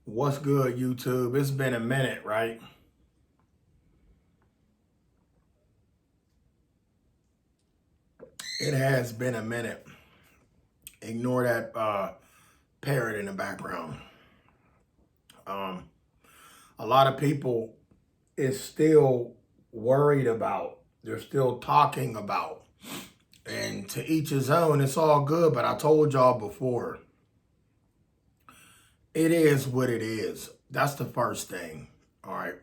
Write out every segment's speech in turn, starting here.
What's good, YouTube? It's been a minute, right? It has been a minute. Ignore that parrot in the background. Um, a lot of people is still worried about. They're still talking about. And to each his own, it's all good. But I told y'all before, it is what it is. That's the first thing. All right.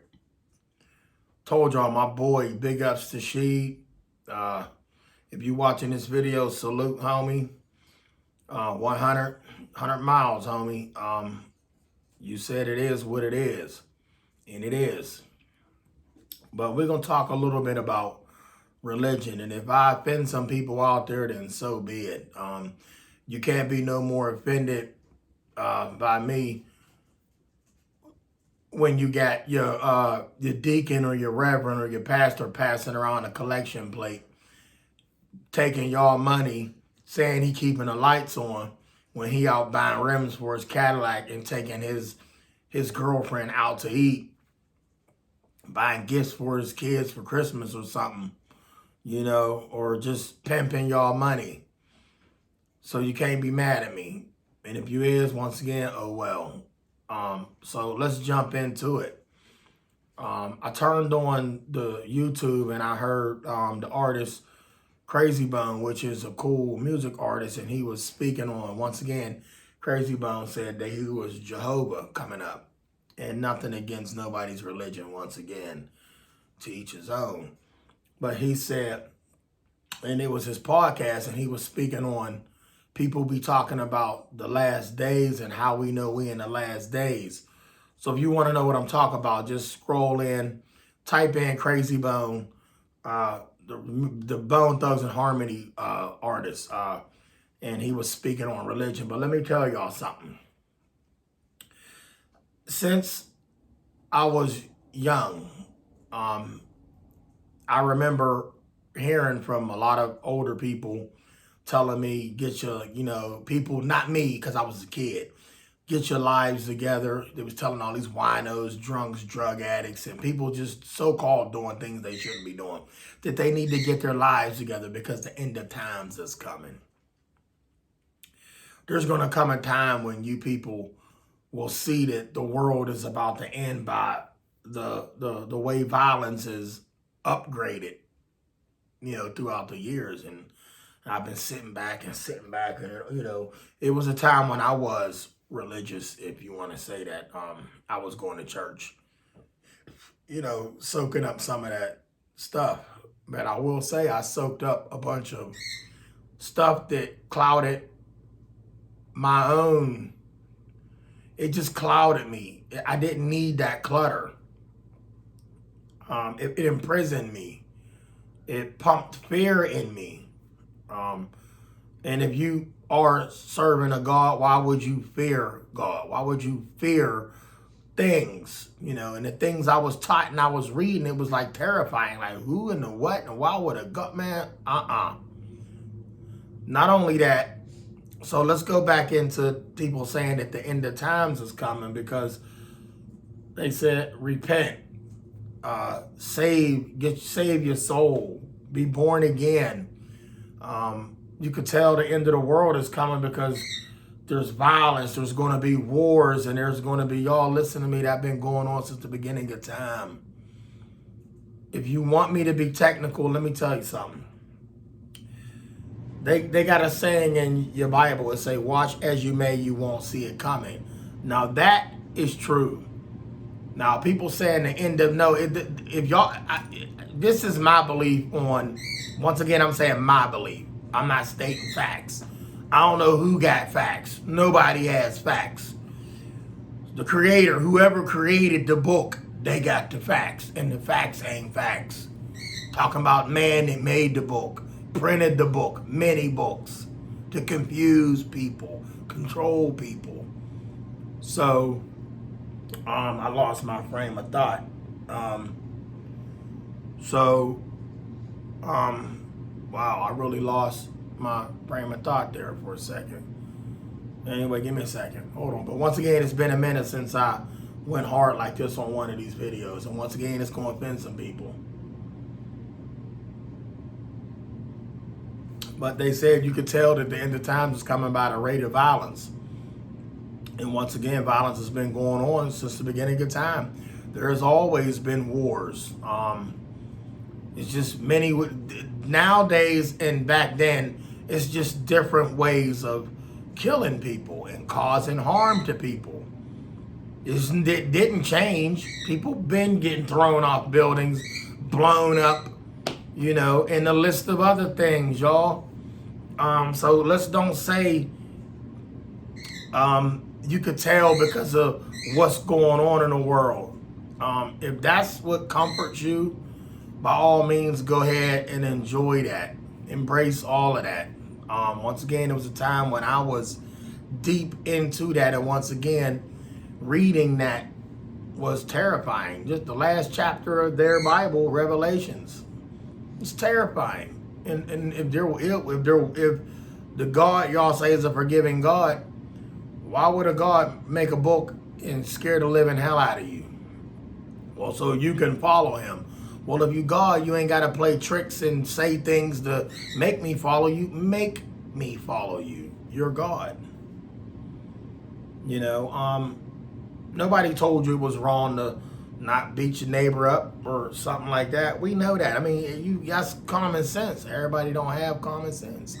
Told y'all, my boy, big ups to Sheed. If you watching this video, salute, homie. 100 miles, homie. You said it is what it is, and it is. But we're going to talk a little bit about religion, and if I offend some people out there, then so be it. You can't be no more offended by me when you got your deacon or your reverend or your pastor passing around a collection plate, taking y'all money, saying he keeping the lights on when he out buying rims for his Cadillac and taking his girlfriend out to eat, buying gifts for his kids for Christmas or something, or just pimping y'all money. So you can't be mad at me. And if you is, once again, oh well. So let's jump into it. I turned on the YouTube and I heard the artist Krayzie Bone, which is a cool music artist, and he was speaking on, once again, Krayzie Bone said that he was Jehovah coming up. And nothing against nobody's religion, once again, to each his own. But he said, and it was his podcast, and he was speaking on people be talking about the last days and how we know we in the last days. So if you want to know what I'm talking about, just scroll in, type in Krayzie Bone, the Bone Thugs and Harmony artist, and he was speaking on religion. But let me tell y'all something. Since I was young, I remember hearing from a lot of older people telling me, get your, people, not me, because I was a kid, get your lives together. They was telling all these winos, drunks, drug addicts, and people just so-called doing things they shouldn't be doing, that they need to get their lives together because the end of times is coming. There's going to come a time when you people will see that the world is about to end by the way violence is upgraded, throughout the years. And I've been sitting back, and, it was a time when I was religious, if you want to say that. I was going to church, soaking up some of that stuff. But I will say I soaked up a bunch of stuff that clouded my own. It just clouded me. I didn't need that clutter. It imprisoned me. It pumped fear in me. And if you are serving a God, why would you fear God? Why would you fear things? And the things I was taught and I was reading, it was like terrifying. Like, who and the what and why would a God, man? Not only that, so let's go back into people saying that the end of times is coming, because they said, repent, save your soul, be born again. You could tell the end of the world is coming because there's violence, there's going to be wars, and there's going to be, y'all listen to me, that's been going on since the beginning of time. If you want me to be technical, let me tell you something. They got a saying in your Bible, it say, watch as you may, you won't see it coming. Now that is true. Now people saying the end of, no, if y'all, this is my belief on, once again, I'm saying my belief. I'm not stating facts. I don't know who got facts. Nobody has facts. The creator, whoever created the book, they got the facts, and the facts ain't facts. Talking about man that made the book, printed the book, many books, to confuse people, control people. So, I lost my frame of thought. Wow, I really lost my frame of thought there for a second. Anyway, give me a second. Hold on. But once again, it's been a minute since I went hard like this on one of these videos. And once again, it's going to offend some people. But they said you could tell that the end of times is coming by the rate of violence. And once again, violence has been going on since the beginning of time. There has always been wars. It's just many, nowadays and back then, it's just different ways of killing people and causing harm to people. It didn't change. People been getting thrown off buildings, blown up, you know, and a list of other things, y'all. So let's don't say you could tell because of what's going on in the world. If that's what comforts you, by all means, go ahead and enjoy that. Embrace all of that. Once again, it was a time when I was deep into that. And once again, reading that was terrifying. Just the last chapter of their Bible, Revelations. It's terrifying. And if the God y'all say is a forgiving God, why would a God make a book and scare the living hell out of you? Well, so you can follow him. Well, if you God, you ain't got to play tricks and say things to make me follow you. Make me follow you. You're God. You know, nobody told you it was wrong to not beat your neighbor up or something like that. We know that. I mean, that's common sense. Everybody don't have common sense.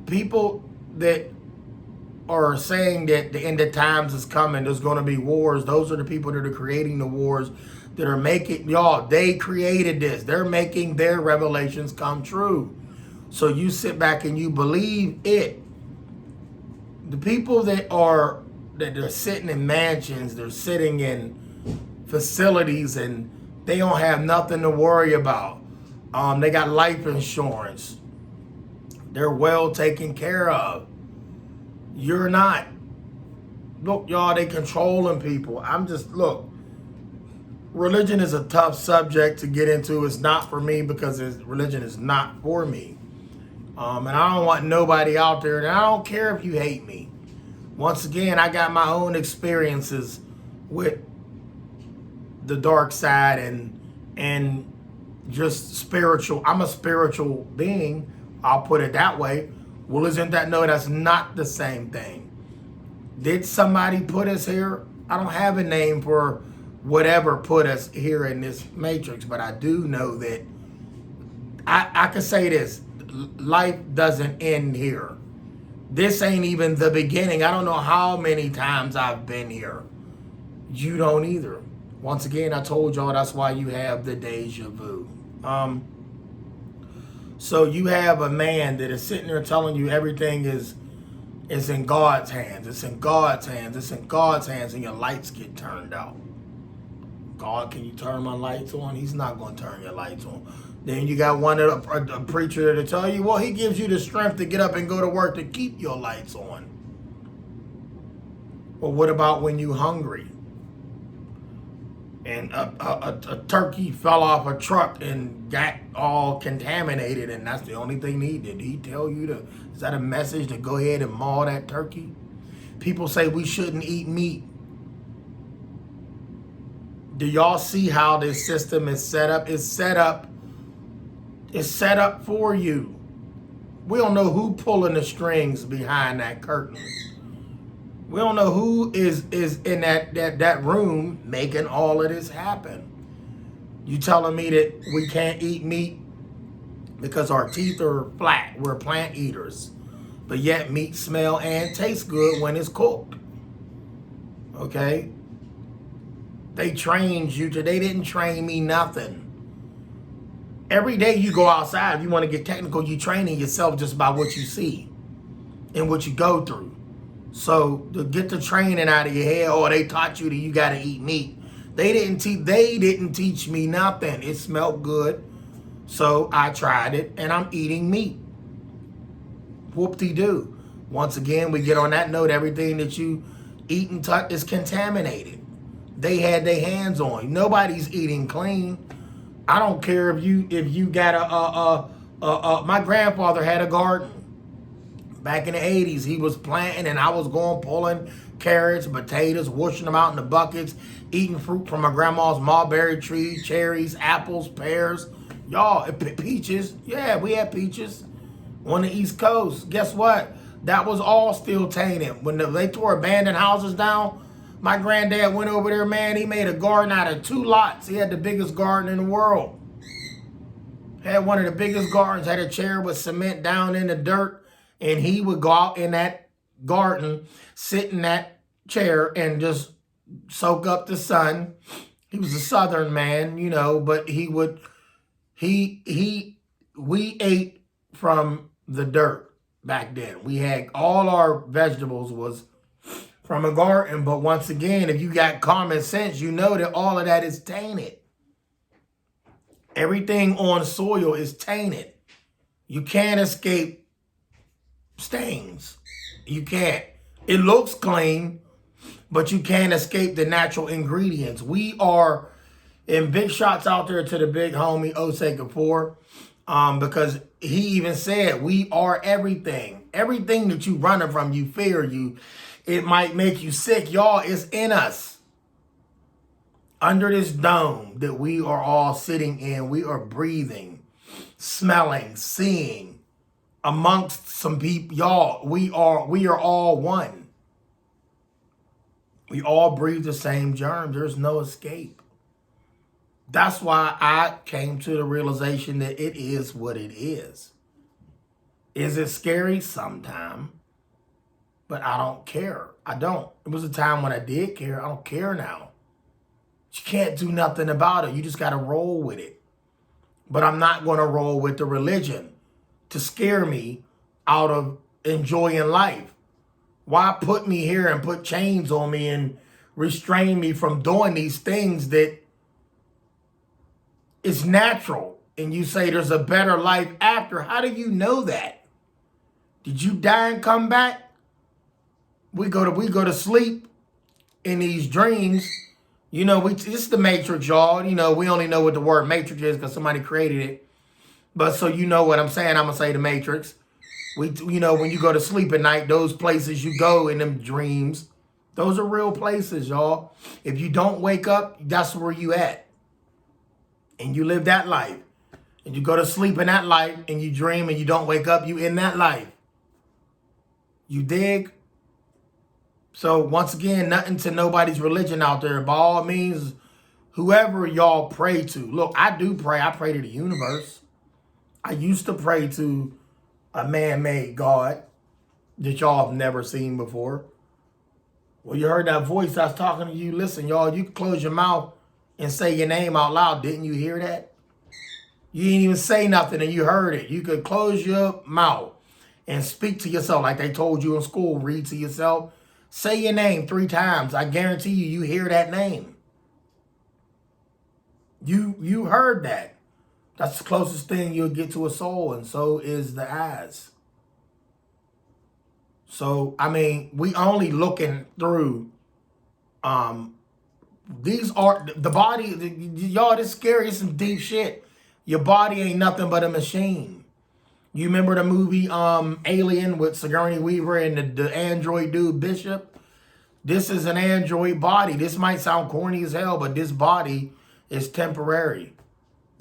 People that are saying that the end of times is coming, there's going to be wars, those are the people that are creating the wars, that are making, y'all, they created this. They're making their revelations come true. So you sit back and you believe it. The people that are sitting in mansions, they're sitting in facilities, and they don't have nothing to worry about. They got life insurance. They're well taken care of. You're not. Look, y'all, they controlling people. Look, religion is a tough subject to get into. It's not for me because religion is not for me. And I don't want nobody out there, and I don't care if you hate me. Once again, I got my own experiences with the dark side and just spiritual. I'm a spiritual being. I'll put it that way. Well, isn't that? No, that's not the same thing. Did somebody put us here? I don't have a name for whatever put us here in this matrix, but I do know that I can say this. Life doesn't end here. This ain't even the beginning. I don't know how many times I've been here. You don't either. Once again, I told y'all that's why you have the deja vu. So you have a man that is sitting there telling you everything is in God's hands. It's in God's hands. It's in God's hands, and your lights get turned out. God, can you turn my lights on? He's not going to turn your lights on. Then you got a preacher to tell you, well, he gives you the strength to get up and go to work to keep your lights on. Well, what about when you're hungry? And a turkey fell off a truck and got all contaminated, and that's the only thing he did. Did he tell you is that a message to go ahead and maul that turkey? People say we shouldn't eat meat. Do y'all see how this system is set up? It's set up for you. We don't know who pulling the strings behind that curtain. We don't know who is in that room making all of this happen. You telling me that we can't eat meat because our teeth are flat? We're plant eaters. But yet meat smell and tastes good when it's cooked. Okay? They trained you they didn't train me nothing. Every day you go outside, if you want to get technical, you're training yourself just by what you see and what you go through. So to get the training out of your head, they taught you that you got to eat meat. They didn't teach me nothing. It smelled good, so I tried it, and I'm eating meat. Whoop-de-doo. Once again, we get on that note, everything that you eat and touch is contaminated. They had their hands on you. Nobody's eating clean. I don't care if you got my grandfather had a garden. Back in the 80s, he was planting and I was going pulling carrots, potatoes, washing them out in the buckets, eating fruit from my grandma's mulberry tree, cherries, apples, pears. Y'all, peaches. Yeah, we had peaches on the East Coast. Guess what? That was all still tainted. When they tore abandoned houses down, my granddad went over there, man. He made a garden out of 2 lots. He had the biggest garden in the world. Had one of the biggest gardens, had a chair with cement down in the dirt, and he would go out in that garden, sit in that chair, and just soak up the sun. He was a Southern man, you know, but we ate from the dirt back then. We had all our vegetables was from a garden, but once again, if you got common sense, you know that all of that is tainted. Everything on soil is tainted. You can't escape stains. You can't. It looks clean, but you can't escape the natural ingredients. We are, in big shots out there to the big homie Osei Kapoor, because he even said, we are everything. Everything that you running from, you fear, it might make you sick. Y'all, it's in us. Under this dome that we are all sitting in, we are breathing, smelling, seeing amongst some people. Y'all, we are all one. We all breathe the same germs. There's no escape. That's why I came to the realization that it is what it is. Is it scary? Sometime. But I don't care. I don't. It was a time when I did care. I don't care now. You can't do nothing about it. You just got to roll with it. But I'm not going to roll with the religion to scare me out of enjoying life. Why put me here and put chains on me and restrain me from doing these things that is natural? And you say there's a better life after. How do you know that? Did you die and come back? We go to sleep in these dreams. You know, it's the Matrix, y'all. You know, we only know what the word Matrix is because somebody created it. But so you know what I'm saying, I'm going to say the Matrix. You know, when you go to sleep at night, those places you go in them dreams, those are real places, y'all. If you don't wake up, that's where you at. And you live that life. And you go to sleep in that life and you dream and you don't wake up, you in that life. You dig? So once again, nothing to nobody's religion out there. By all means, whoever y'all pray to. Look, I do pray. I pray to the universe. I used to pray to a man-made God that y'all have never seen before. Well, you heard that voice I was talking to you. Listen, y'all, you can close your mouth and say your name out loud. Didn't you hear that? You didn't even say nothing and you heard it. You could close your mouth and speak to yourself like they told you in school. Read to yourself. Say your name 3 times. I guarantee you hear that name. You heard that. That's the closest thing you'll get to a soul, and so is the eyes. So, I mean, we only looking through, these are, the body, y'all, this scary, it's some deep shit. Your body ain't nothing but a machine. You remember the movie Alien with Sigourney Weaver and the android dude Bishop? This is an android body. This might sound corny as hell, but this body is temporary.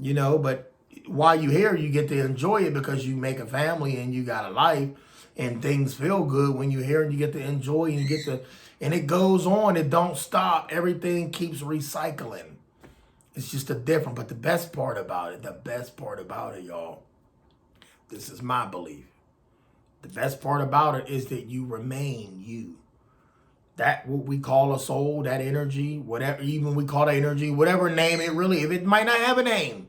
You know, but while you're here, you get to enjoy it because you make a family and you got a life and things feel good when you're here and you get to enjoy and you get to, and it goes on. It don't stop. Everything keeps recycling. It's just but the best part about it, y'all, this is my belief. The best part about it is that you remain you. That what we call a soul, that energy, whatever, even we call that energy, whatever name it really, if it might not have a name,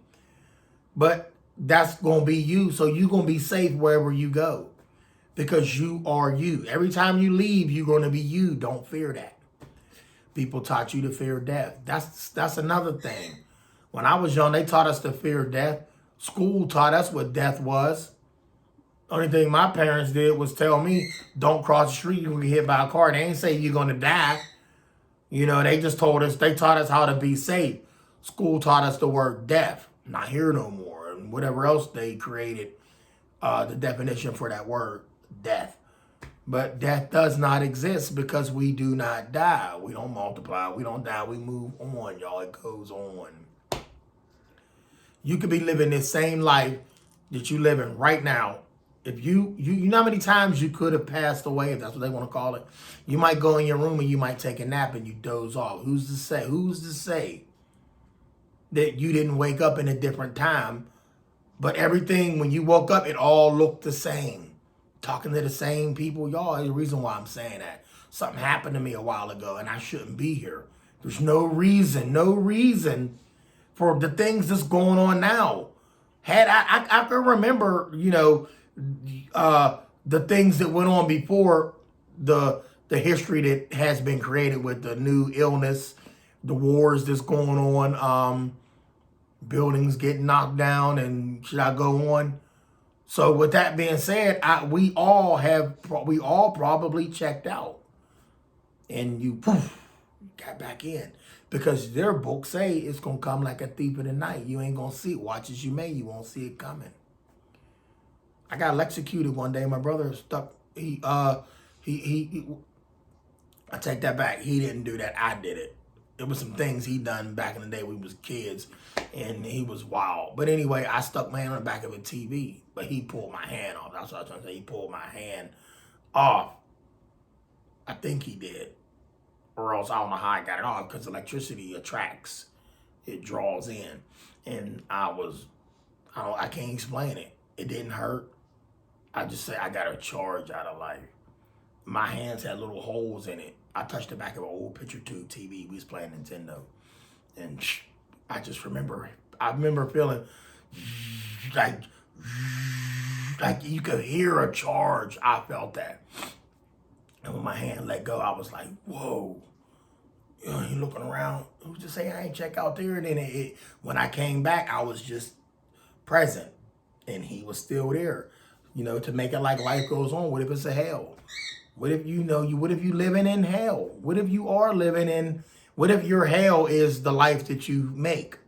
but that's going to be you. So you're going to be safe wherever you go because you are you. Every time you leave, you're going to be you. Don't fear that. People taught you to fear death. That's another thing. When I was young, they taught us to fear death. School taught us what death was. Only thing my parents did was tell me, don't cross the street, you're going to get hit by a car. They ain't say you're going to die. You know, they taught us how to be safe. School taught us the word death. Not here no more. And whatever else they created, the definition for that word, death. But death does not exist because we do not die. We don't multiply. We don't die. We move on, y'all. It goes on. You could be living this same life that you living right now. If you know how many times you could have passed away, if that's what they want to call it. You might go in your room and you might take a nap and you doze off. Who's to say? Who's to say that you didn't wake up in a different time? But everything, when you woke up, it all looked the same. Talking to the same people. Y'all, there's a reason why I'm saying that. Something happened to me a while ago and I shouldn't be here. There's no reason for the things that's going on now. Had I can remember, the things that went on before the history that has been created with the new illness, the wars that's going on, buildings getting knocked down, and should I go on? So with that being said, we all probably checked out, and you got back in. Because their books say it's going to come like a thief in the night. You ain't going to see it. Watch as you may, you won't see it coming. I got electrocuted one day. My brother stuck. I take that back. He didn't do that. I did it. It was some things he done back in the day when we was kids, and he was wild. But anyway, I stuck my hand on the back of a TV, but he pulled my hand off. That's what I was trying to say. He pulled my hand off. I think he did. Or else I don't know how I got it off, because electricity attracts. It draws in. And I can't explain it. It didn't hurt. I just say I got a charge out of life. My hands had little holes in it. I touched the back of an old picture tube TV. We was playing Nintendo. And I remember feeling like you could hear a charge. I felt that. And when my hand let go, I was like, whoa. You looking around, who's to say I ain't check out there? And then when I came back, I was just present. And he was still there. To make it like life goes on. What if it's a hell? What if what if you living in hell? What if you are what if your hell is the life that you make?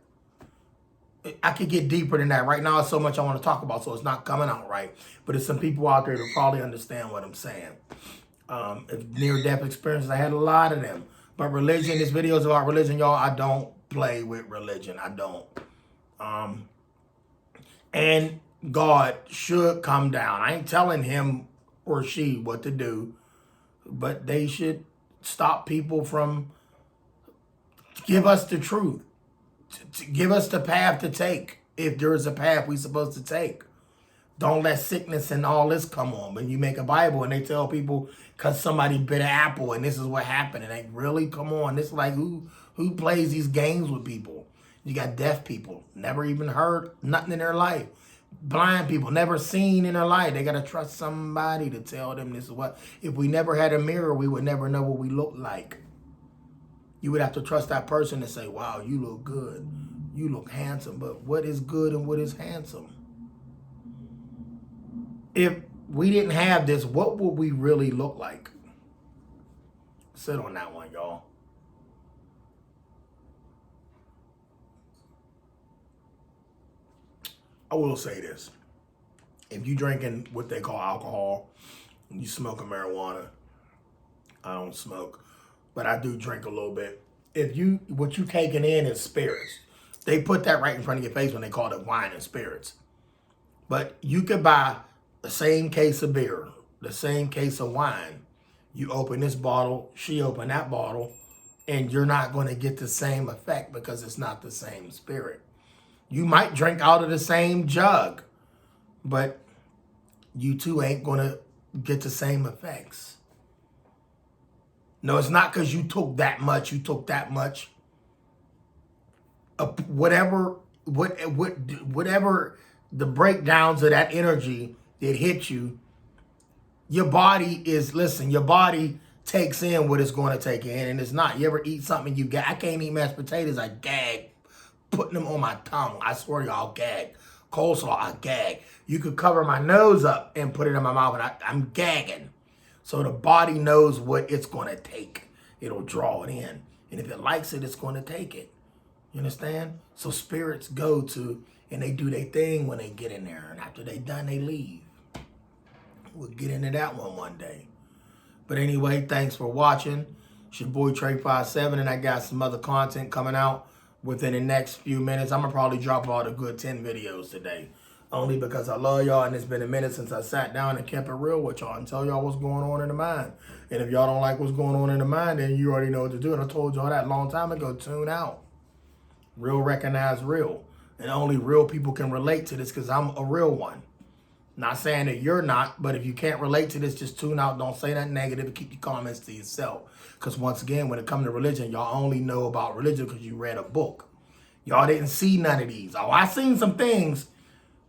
I could get deeper than that. Right now, it's so much I want to talk about, so it's not coming out right. But there's some people out there that probably understand what I'm saying. If near-death experiences, I had a lot of them. But religion, this video is about religion, y'all. I don't play with religion. I don't. And God should come down. I ain't telling him or she what to do, but they should stop people from give us the truth. To give us the path to take. If there is a path we supposed to take. Don't let sickness and all this come on. When you make a Bible and they tell people because somebody bit an apple and this is what happened. And they really, come on. This is like who plays these games with people? You got deaf people, never even heard nothing in their life. Blind people, never seen in their life. They got to trust somebody to tell them this is what. If we never had a mirror, we would never know what we look like. You would have to trust that person to say, wow, you look good. You look handsome. But what is good and what is handsome? If we didn't have this, what would we really look like? Sit on that one, y'all. I will say this. If you drinking what they call alcohol, you smoking marijuana, I don't smoke, but I do drink a little bit. What you taking in is spirits. They put that right in front of your face when they call it wine and spirits. But you could buy the same case of beer, the same case of wine. You open this bottle, she open that bottle, and you're not going to get the same effect because it's not the same spirit. You might drink out of the same jug, but you two ain't going to get the same effects. No, it's not because you took that much, Whatever the breakdowns of that energy that hit you, your body takes in what it's going to take in, and it's not. You ever eat something you gag? I can't eat mashed potatoes. I gag, putting them on my tongue. I swear to you, I'll gag. Coleslaw, I gag. You could cover my nose up and put it in my mouth, and I'm gagging. So the body knows what it's going to take. It'll draw it in, and if it likes it, it's going to take it. You understand? So spirits go to, and they do their thing when they get in there, and after they done, they leave. We'll get into that one day. But anyway, thanks for watching. It's your boy Trey57, and I got some other content coming out within the next few minutes. I'm going to probably drop all the good 10 videos today. Only because I love y'all, and it's been a minute since I sat down and kept it real with y'all and tell y'all what's going on in the mind. And if y'all don't like what's going on in the mind, then you already know what to do. And I told y'all that a long time ago, tune out. Real recognize real. And only real people can relate to this because I'm a real one. Not saying that you're not, but if you can't relate to this, just tune out. Don't say nothing negative and keep your comments to yourself. Because once again, when it comes to religion, y'all only know about religion because you read a book. Y'all didn't see none of these. Oh, I seen some things.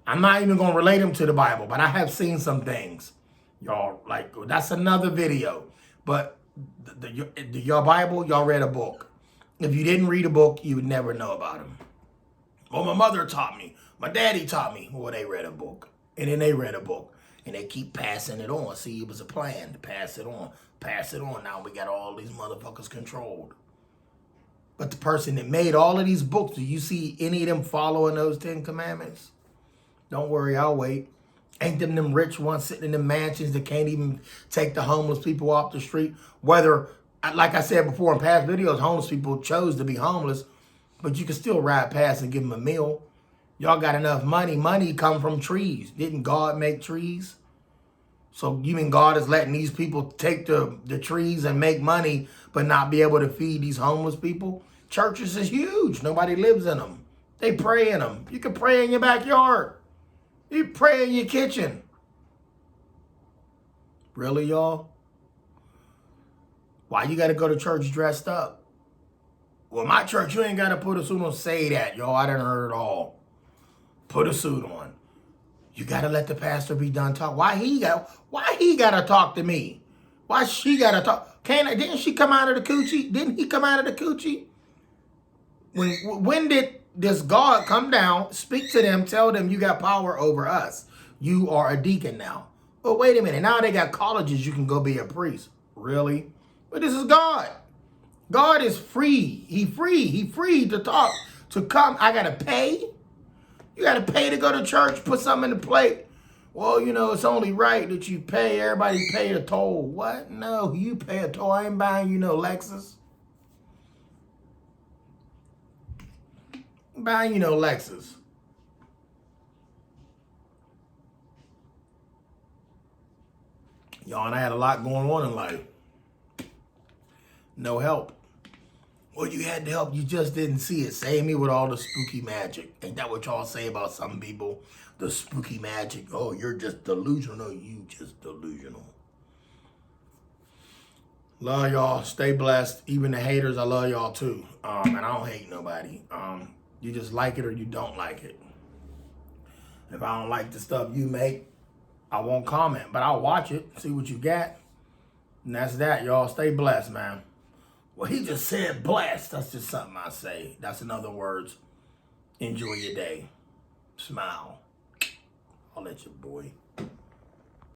I'm not even going to relate them to the Bible, but I have seen some things. Y'all, like, that's another video. But your Bible, y'all read a book. If you didn't read a book, you would never know about them. Well, my mother taught me. My daddy taught me. Well, they read a book. And then they read a book. And they keep passing it on. See, it was a plan to pass it on. Pass it on. Now we got all these motherfuckers controlled. But the person that made all of these books, do you see any of them following those 10 commandments? Don't worry, I'll wait. Ain't them rich ones sitting in the mansions that can't even take the homeless people off the street? Whether, like I said before in past videos, homeless people chose to be homeless, but you can still ride past and give them a meal. Y'all got enough money. Money come from trees. Didn't God make trees? So you mean God is letting these people take the trees and make money, but not be able to feed these homeless people? Churches is huge. Nobody lives in them. They pray in them. You can pray in your backyard. You pray in your kitchen. Really, y'all? Why you got to go to church dressed up? Well, my church, you ain't got to put a suit on. Say that, y'all. I done heard it all. Put a suit on. You got to let the pastor be done talk. Why he got to talk to me? Why she got to talk? Didn't she come out of the coochie? Didn't he come out of the coochie? When did this God come down, speak to them, tell them you got power over us? You are a deacon now. But wait a minute. Now they got colleges. You can go be a priest. Really? But this is God. God is free. He free. He free to talk, to come. I got to pay. You got to pay to go to church, put something in the plate. Well, you know, it's only right that you pay. Everybody pay a toll. What? No, you pay a toll. I ain't buying you no Lexus. I'm buying you no Lexus. Y'all, and I had a lot going on in life. No help. Well, you had to help. You just didn't see it. Save me with all the spooky magic. Ain't that what y'all say about some people? The spooky magic. Oh, you're just delusional. No, you just delusional. Love y'all. Stay blessed. Even the haters, I love y'all too. And I don't hate nobody. You just like it or you don't like it. If I don't like the stuff you make, I won't comment. But I'll watch it, see what you got. And that's that, y'all. Stay blessed, man. Well, he just said blessed. That's just something I say. That's in other words. Enjoy your day. Smile. I'll let your boy.